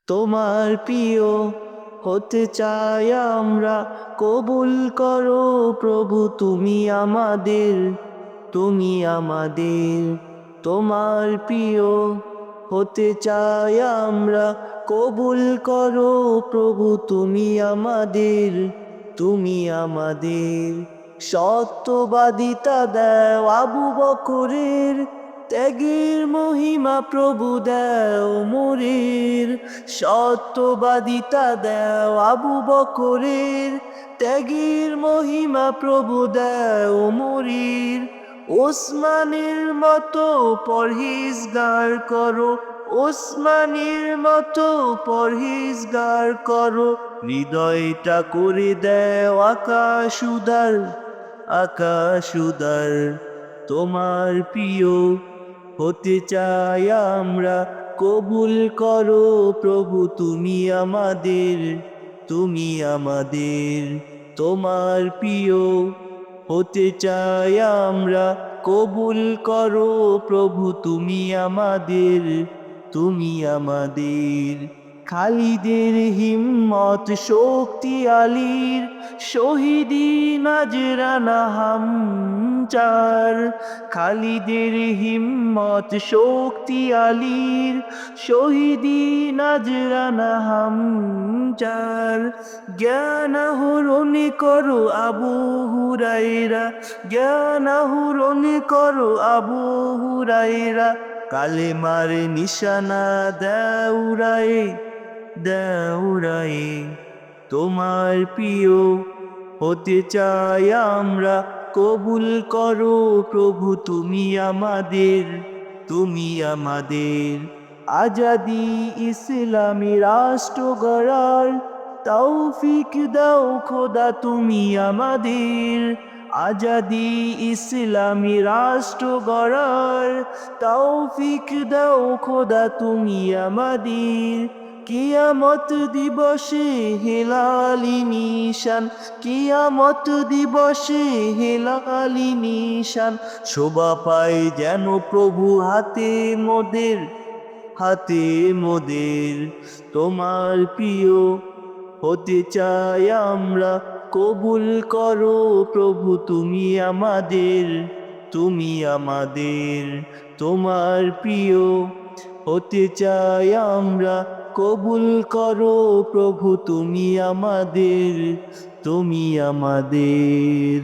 তোমার প্রিয় হতে চাই আমরা, কবুল করো প্রভু তুমি আমাদের, তুমি আমাদের। তোমার প্রিয় হতে চাই আমরা, কবুল করো প্রভু তুমি আমাদের, তুমি আমাদের। সত্যবাদিতা দাও আবু বকরের, ত্যাগের মহিমা প্রভু দাও মোরের। সত্যবাদিতা দাও আবু বকরের, ত্যাগের মহিমা প্রভু দাও মোরের। ওসমানের মতো পরহেজগার করো, ওসমানের মতো পরহেজগার করো। হৃদয়টা করে দাও আকাশ উদার, আকাশ উদার। তোমার প্রিয় হতে চাই আমরা, কবুল করো প্রভু তুমি আমাদের, তুমি আমাদের। তোমার প্রিয় হতে চাই আমরা, কবুল করো প্রভু তুমি আমাদের, তুমি আমাদের। খালিদের হিম্মত শক্তি আলীর, শহীদি নাজরানা হামচার। খালিদের হিম্মত শক্তি আলীর, শহীদি নাজরানা হামচার। জ্ঞান আহরণ করো আবু হুরায়রা, জ্ঞান আহরণ করো আবু হুরায়রা। কালেমার নিশানা দেউরায়ে, দেউরায়ে। তোমার প্রিয় হতে চাই আমরা, কবুল করো প্রভু তুমি আমাদের, তুমি আমাদের। আজাদি ইসলামী রাষ্ট্র গড়ার তৌফিক দাও খোদা তুমি আমাদের। আজাদি ইসলামী রাষ্ট্র গড়ার তৌফিক দাও খোদা তুমি আমাদের। কিয়ামত দিবসে হেলালি নিশান, কিয়ামত দিবসে হেলালি নিশান। শোভা পায় যেন প্রভু হাতে মোদের, হাতে মোদের। তোমার প্রিয় হতে চাই আমরা, কবুল করো প্রভু তুমি আমাদের, তুমি আমাদের। তোমার প্রিয় হতে চাই আমরা, কবুল করো প্রভু তুমি আমাদের, তুমি আমাদের।